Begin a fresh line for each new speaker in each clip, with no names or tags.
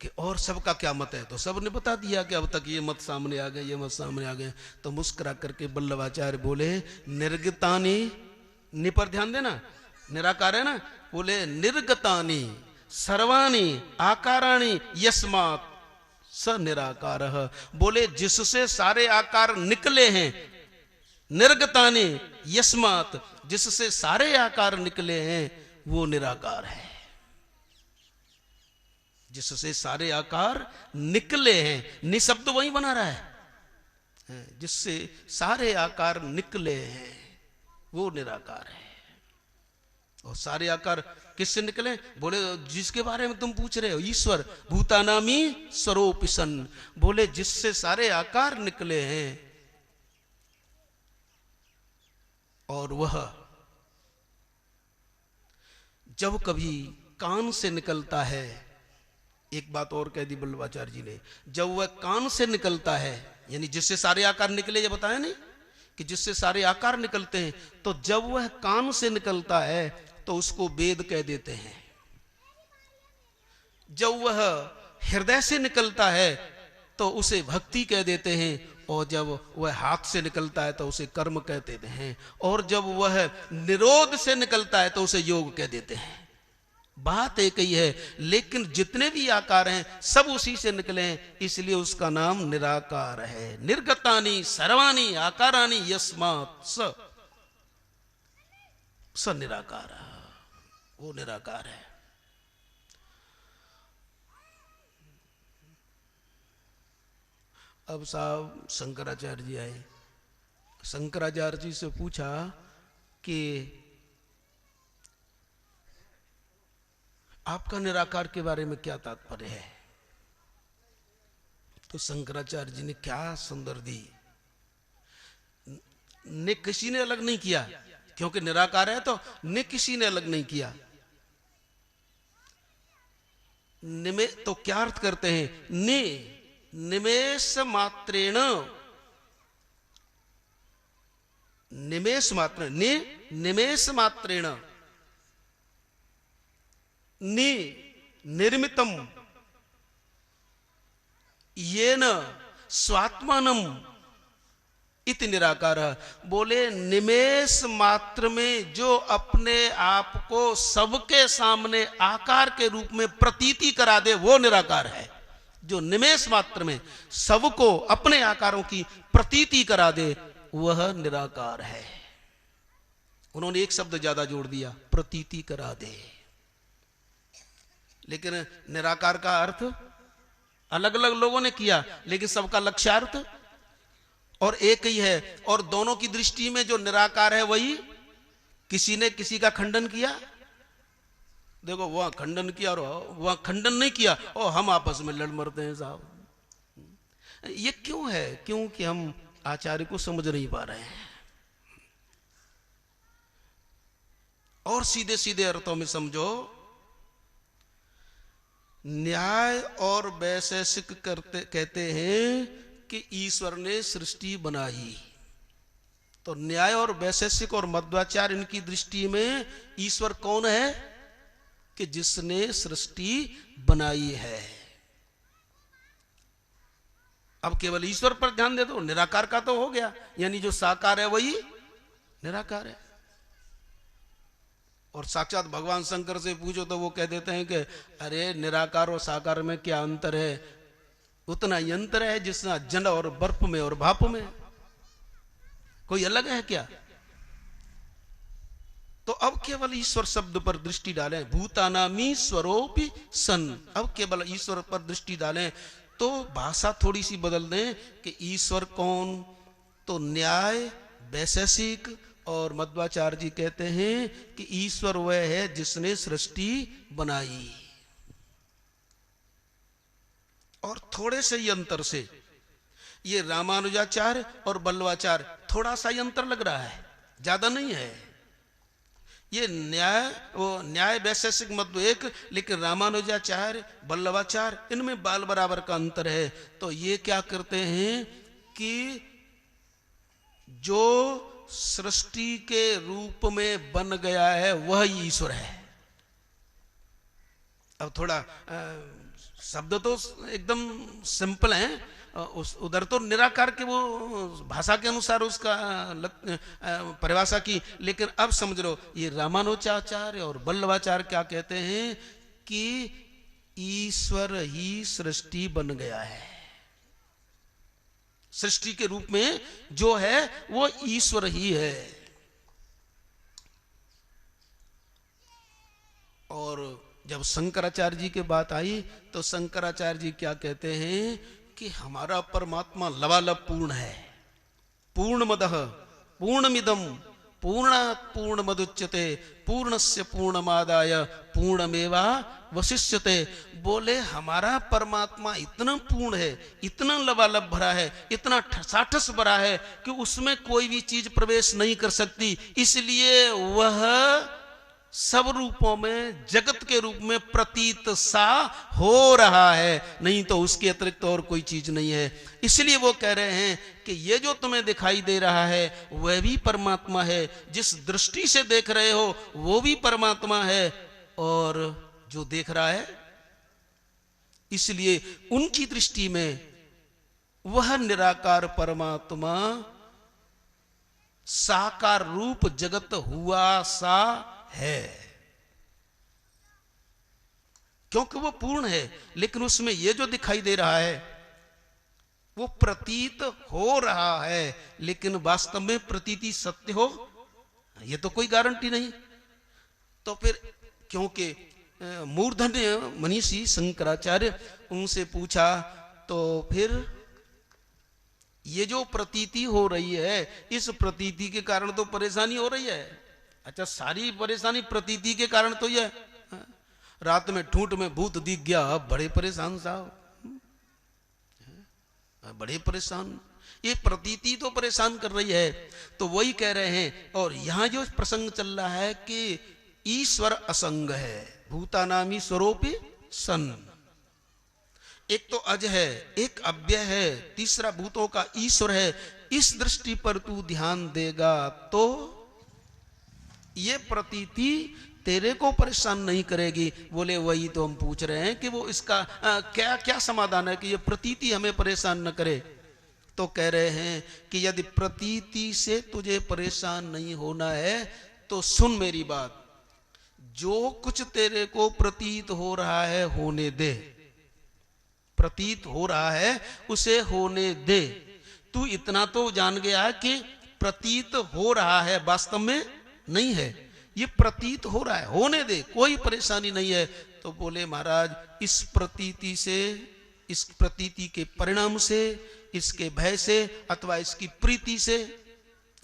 कि और सबका क्या मत है, तो सब ने बता दिया कि अब तक ये मत सामने आ गए, ये मत सामने आ गए। तो मुस्कुरा करके वल्लभाचार्य बोले निर्गतानी, नि पर ध्यान देना, निराकार है ना, बोले निर्गतानी सर्वाणी आकाराणी यस्मात् स निराकार। बोले जिससे सारे आकार निकले हैं, निर्गतानी यस्मात्, जिससे सारे आकार निकले हैं वो निराकार है। जिससे सारे आकार निकले हैं, निशब्द वही बना रहा है, जिससे सारे आकार निकले हैं वो निराकार है। और सारे आकार किससे निकले? बोले जिसके बारे में तुम पूछ रहे हो, ईश्वर, भूतानामी स्वरूपिसन। बोले जिससे सारे आकार निकले हैं और वह जब कभी कान से निकलता है, एक बात और कह दी वल्लभाचार्य जी ने, जब वह कान से निकलता है, यानी जिससे सारे आकार निकले, ये बताया नहीं कि जिससे सारे आकार निकलते हैं, तो जब वह कान से निकलता है तो उसको वेद कह देते हैं। जब वह हृदय से निकलता है तो उसे भक्ति कह देते हैं, और जब वह हाथ से निकलता है तो उसे कर्म कहते हैं, और जब वह निरोध से निकलता है तो उसे योग कह देते हैं। बात एक ही है, लेकिन जितने भी आकार हैं सब उसी से निकले हैं, इसलिए उसका नाम निराकार है। निर्गतानि सर्वाणि आकाराणि यस्मात् स निराकार, वो निराकार है। अब साहब शंकराचार्य जी आए, शंकराचार्य जी से पूछा कि आपका निराकार के बारे में क्या तात्पर्य है? तो शंकराचार्य जी ने क्या सुंदर दी, ने किसी ने अलग नहीं किया, क्योंकि निराकार है तो ने किसी ने अलग नहीं किया। निमे तो क्या अर्थ करते हैं? ने निमेष मात्रेण, निमेष मात्र, ने निमेष मात्रेण, नि निर्मितम येन स्वात्मानम इति निराकार। बोले निमेष मात्र में जो अपने आप को सबके सामने आकार के रूप में प्रतीति करा दे वो निराकार है। जो निमेष मात्र में सबको अपने आकारों की प्रतीति करा दे वह निराकार है। उन्होंने एक शब्द ज्यादा जोड़ दिया, प्रतीति करा दे। लेकिन निराकार का अर्थ अलग अलग लोगों ने किया, लेकिन सबका लक्ष्यार्थ और एक ही है। और दोनों की दृष्टि में जो निराकार है वही, किसी ने किसी का खंडन किया, देखो वहां खंडन किया और वहां खंडन नहीं किया, और हम आपस में लड़ मरते हैं साहब। ये क्यों है? क्योंकि हम आचार्य को समझ नहीं पा रहे हैं। और सीधे सीधे अर्थों में समझो, न्याय और वैशेषिक कहते हैं कि ईश्वर ने सृष्टि बनाई, तो न्याय और वैशेषिक और मध्वाचार्य इनकी दृष्टि में ईश्वर कौन है? कि जिसने सृष्टि बनाई है। अब केवल ईश्वर पर ध्यान दे दो, निराकार का तो हो गया, यानी जो साकार है वही निराकार है। और साक्षात भगवान शंकर से पूछो तो वो कह देते हैं कि अरे निराकार और साकार में क्या अंतर है? उतना ही अंतर है जितना जल और बर्फ में और भाप में। कोई अलग है क्या? तो अब केवल ईश्वर शब्द पर दृष्टि डालें, भूतानामी स्वरूपी सन। अब केवल ईश्वर पर दृष्टि डालें तो भाषा थोड़ी सी बदल दें कि ईश्वर कौन? तो न्याय, वैशेषिक और मध्वाचार्य जी कहते हैं कि ईश्वर वह है जिसने सृष्टि बनाई। और थोड़े से ही अंतर से ये रामानुजाचार्य और वल्लभाचार्य थोड़ा सा ही अंतर लग रहा है, ज्यादा नहीं है। ये न्याय वैशेषिक मध्व एक, लेकिन रामानुजाचार्य वल्लभाचार्य इनमें बाल बराबर का अंतर है। तो ये क्या करते हैं कि जो सृष्टि के रूप में बन गया है वह ईश्वर है। अब थोड़ा शब्द तो एकदम सिंपल है, उधर तो निराकार के वो भाषा के अनुसार उसका परिभाषा की। लेकिन अब समझ लो ये रामानुजाचार्य और वल्लभाचार्य क्या कहते हैं कि ईश्वर ही सृष्टि बन गया है। सृष्टि के रूप में जो है वो ईश्वर ही है। और जब शंकराचार्य जी की बात आई तो शंकराचार्य जी क्या कहते हैं कि हमारा परमात्मा लबालब पूर्ण है। पूर्णमदः पूर्णमिदं पूर्णात् पूर्णमुदच्यते पूर्णस्य पूर्णमादाय पूर्णमेवावशिष्यते। बोले हमारा परमात्मा इतना पूर्ण है, इतना लबालब भरा है, इतना ठसाठस भरा है कि उसमें कोई भी चीज प्रवेश नहीं कर सकती। इसलिए वह सब रूपों में जगत के रूप में प्रतीत सा हो रहा है, नहीं तो उसके अतिरिक्त और कोई चीज नहीं है। इसलिए वो कह रहे हैं कि ये जो तुम्हें दिखाई दे रहा है वह भी परमात्मा है, जिस दृष्टि से देख रहे हो वो भी परमात्मा है, और जो देख रहा है, इसलिए उनकी दृष्टि में वह निराकार परमात्मा साकार रूप जगत हुआ सा है, क्योंकि वो पूर्ण है। लेकिन उसमें ये जो दिखाई दे रहा है वो प्रतीत हो रहा है, लेकिन वास्तव में प्रतीति सत्य हो ये तो कोई गारंटी नहीं। तो फिर क्योंकि मूर्धन्य मनीषी शंकराचार्य उनसे पूछा, तो फिर ये जो प्रतीति हो रही है इस प्रतीति के कारण तो परेशानी हो रही है। अच्छा, सारी परेशानी प्रतीति के कारण तो ये रात में ठूंठ में भूत दिख गया, बड़े परेशान साहब, बड़े परेशान, ये प्रतीति तो परेशान कर रही है। तो वही कह रहे हैं। और यहां जो प्रसंग चल रहा है कि ईश्वर असंग है, भूतानामी स्वरूपी सन। एक तो अज है, एक अव्यय है, तीसरा भूतों का ईश्वर है। इस दृष्टि पर तू ध्यान देगा तो ये प्रतीति तेरे को परेशान नहीं करेगी। बोले वही तो हम पूछ रहे हैं कि वो इसका क्या क्या समाधान है कि ये प्रतीति हमें परेशान न करे। तो कह रहे हैं कि यदि प्रतीति से तुझे परेशान नहीं होना है तो सुन मेरी बात, जो कुछ तेरे को प्रतीत हो रहा है होने दे, प्रतीत हो रहा है उसे होने दे। तू इतना तो जान गया कि प्रतीत हो रहा है, वास्तव में नहीं है, ये प्रतीत हो रहा है, होने दे, कोई परेशानी नहीं है। तो बोले महाराज इस प्रतीति से, इस प्रतीति के परिणाम से, इसके भय से अथवा इसकी प्रीति से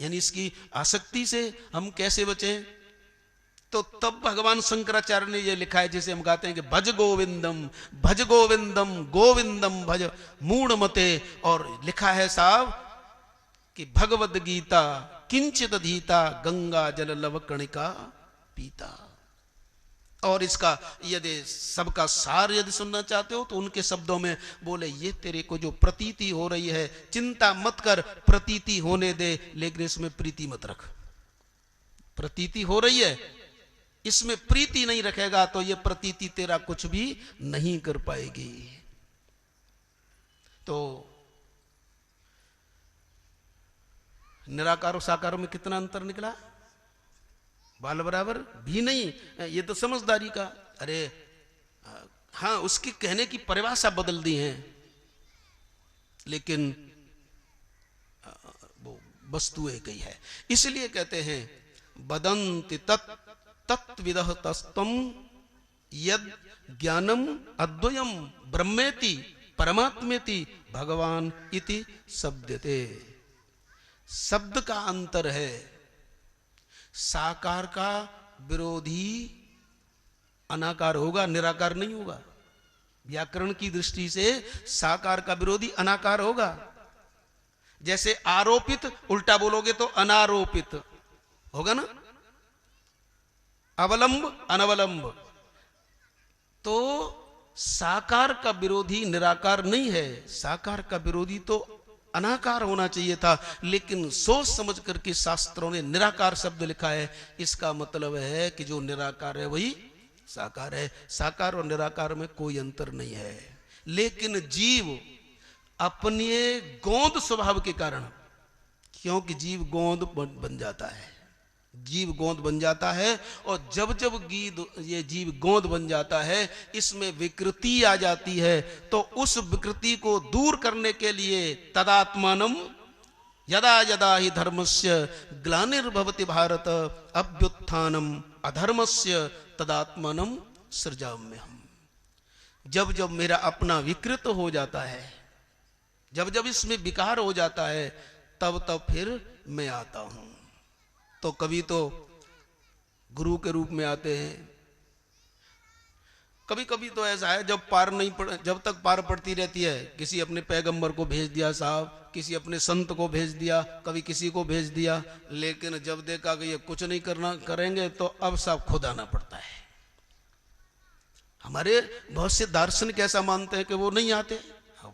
यानी इसकी आसक्ति से हम कैसे बचें? तो तब भगवान शंकराचार्य ने ये लिखा है, जैसे हम गाते हैं कि भज गोविंदम गोविंदम भज मूढ़ मते। और लिखा है साहब कि भगवद गीता किंचित धीता गंगा जल लव कणिका पीता। और इसका यदि सबका सार यदि सुनना चाहते हो तो उनके शब्दों में बोले, ये तेरे को जो प्रतीति हो रही है चिंता मत कर, प्रतीति होने दे, लेकिन इसमें प्रीति मत रख। प्रतीति हो रही है, इसमें प्रीति नहीं रखेगा तो ये प्रतीति तेरा कुछ भी नहीं कर पाएगी। तो निराकार और साकार में कितना अंतर निकला? बाल बराबर भी नहीं। ये तो समझदारी का, अरे हाँ उसकी कहने की परिभाषा बदल दी है, लेकिन वो वस्तु एक ही है। इसलिए कहते हैं वदन्ति तत्विदः तस्तम यद ज्ञानम अद्वयम ब्रह्मेति परमात्मेति भगवान इति शब्दते। शब्द का अंतर है, साकार का विरोधी अनाकार होगा, निराकार नहीं होगा। व्याकरण की दृष्टि से साकार का विरोधी अनाकार होगा। जैसे आरोपित उल्टा बोलोगे तो अनारोपित होगा ना, अवलंब अनवलंब। तो साकार का विरोधी निराकार नहीं है, साकार का विरोधी तो अनाकार होना चाहिए था, लेकिन सोच समझ करके शास्त्रों ने निराकार शब्द लिखा है। इसका मतलब है कि जो निराकार है वही साकार है। साकार और निराकार में कोई अंतर नहीं है। लेकिन जीव अपने गोंद स्वभाव के कारण, क्योंकि जीव गोंद बन जाता है, जीव गोंद बन जाता है, और जब जब ये जीव गोंद बन जाता है, इसमें विकृति आ जाती है, तो उस विकृति को दूर करने के लिए तदात्मानम यदा यदा ही धर्मस्य ग्लानिर्भवति भारत अभ्युत्थानम अधर्मस्य तदात्मानम सृजाम्यहम्। जब जब मेरा अपना विकृत हो जाता है, जब जब इसमें विकार हो जाता है, तब तब फिर मैं आता हूं। तो कभी तो गुरु के रूप में आते हैं, कभी कभी तो ऐसा है जब तक पार पड़ती रहती है, किसी अपने पैगंबर को भेज दिया साहब, किसी अपने संत को भेज दिया, कभी किसी को भेज दिया, लेकिन जब देखा कि ये कुछ नहीं करेंगे तो अब साहब खुद आना पड़ता है। हमारे बहुत से दार्शनिक ऐसा मानते हैं कि वो नहीं आते,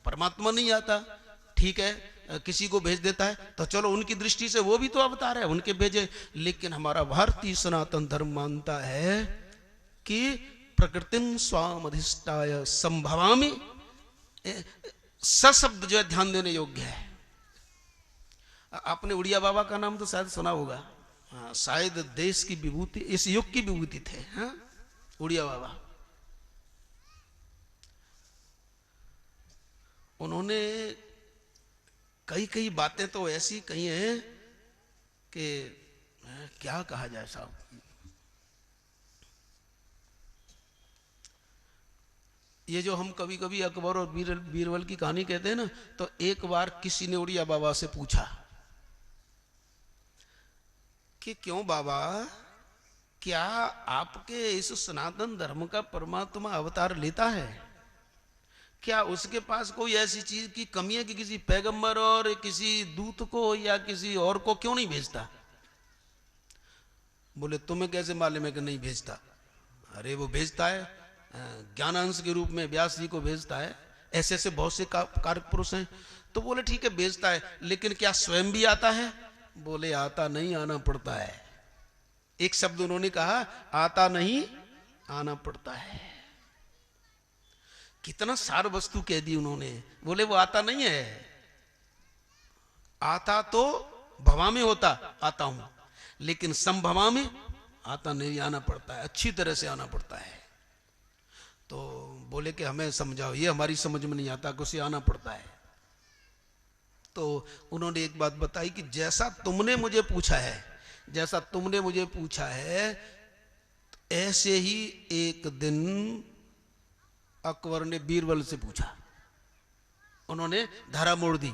परमात्मा नहीं आता, ठीक है किसी को भेज देता है तो चलो उनकी दृष्टि से वो भी तो अवतार है, उनके भेजे। लेकिन हमारा भारतीय सनातन धर्म मानता है कि प्रकृतिं स्वाम अधिष्ठाय संभवामि, सशब्द जो है ध्यान देने योग्य है। आपने उड़िया बाबा का नाम तो शायद सुना होगा, हाँ, शायद देश की विभूति, इस युग की विभूति थे, हाँ, उड़िया बाबा। उन्होंने कई कई बातें तो ऐसी कही हैं कि क्या कहा जाए साहब। ये जो हम कभी कभी अकबर और बीरबल की कहानी कहते हैं ना, तो एक बार किसी ने उड़िया बाबा से पूछा कि क्यों बाबा, क्या आपके इस सनातन धर्म का परमात्मा अवतार लेता है? क्या उसके पास कोई ऐसी चीज की कमी है कि किसी पैगंबर और किसी दूत को या किसी और को क्यों नहीं भेजता? बोले तुम्हें कैसे मालूम है कि नहीं भेजता? अरे वो भेजता है, ज्ञानांश के रूप में व्यास जी को भेजता है, ऐसे ऐसे बहुत से कारक पुरुष हैं। तो बोले ठीक है भेजता है, लेकिन क्या स्वयं भी आता है? बोले आता नहीं, आना पड़ता है। एक शब्द उन्होंने कहा, आता नहीं आना पड़ता है। कितना सार वस्तु कह दी उन्होंने। बोले वो आता नहीं है, आता तो भवा में होता, आता हूं, लेकिन संभवा में आता नहीं, आना पड़ता है, अच्छी तरह से आना पड़ता है। तो बोले कि हमें समझाओ, ये हमारी समझ में नहीं आता, कुछ आना पड़ता है। तो उन्होंने एक बात बताई कि जैसा तुमने मुझे पूछा है, ऐसे ही एक दिन अकबर ने बीरबल से पूछा। उन्होंने धारा मोड़ दी,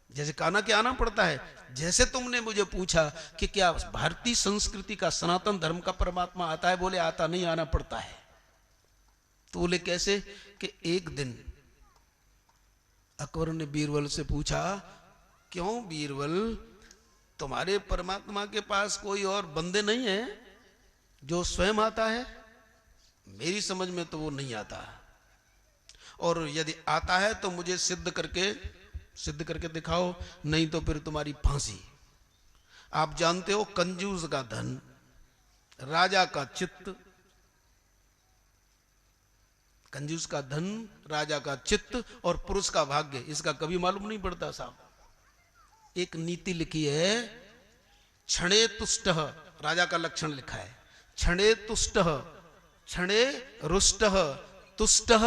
जैसे कहा ना कि आना पड़ता है, जैसे तुमने मुझे पूछा कि क्या भारतीय संस्कृति का सनातन धर्म का परमात्मा आता है? बोले आता नहीं, आना पड़ता है। तो बोले कैसे? कि एक दिन अकबर ने बीरबल से पूछा, क्यों बीरबल, तुम्हारे परमात्मा के पास कोई और बंदे नहीं है जो स्वयं आता है? मेरी समझ में तो वो नहीं आता, और यदि आता है तो मुझे सिद्ध करके दिखाओ, नहीं तो फिर तुम्हारी फांसी। आप जानते हो कंजूस का धन, राजा का चित्त, कंजूस का धन, राजा का चित्त और पुरुष का भाग्य, इसका कभी मालूम नहीं पड़ता साहब। एक नीति लिखी है, क्षणे तुष्टः, राजा का लक्षण लिखा है, क्षणे तुष्टः, क्षणे रुष्टः, तुष्टः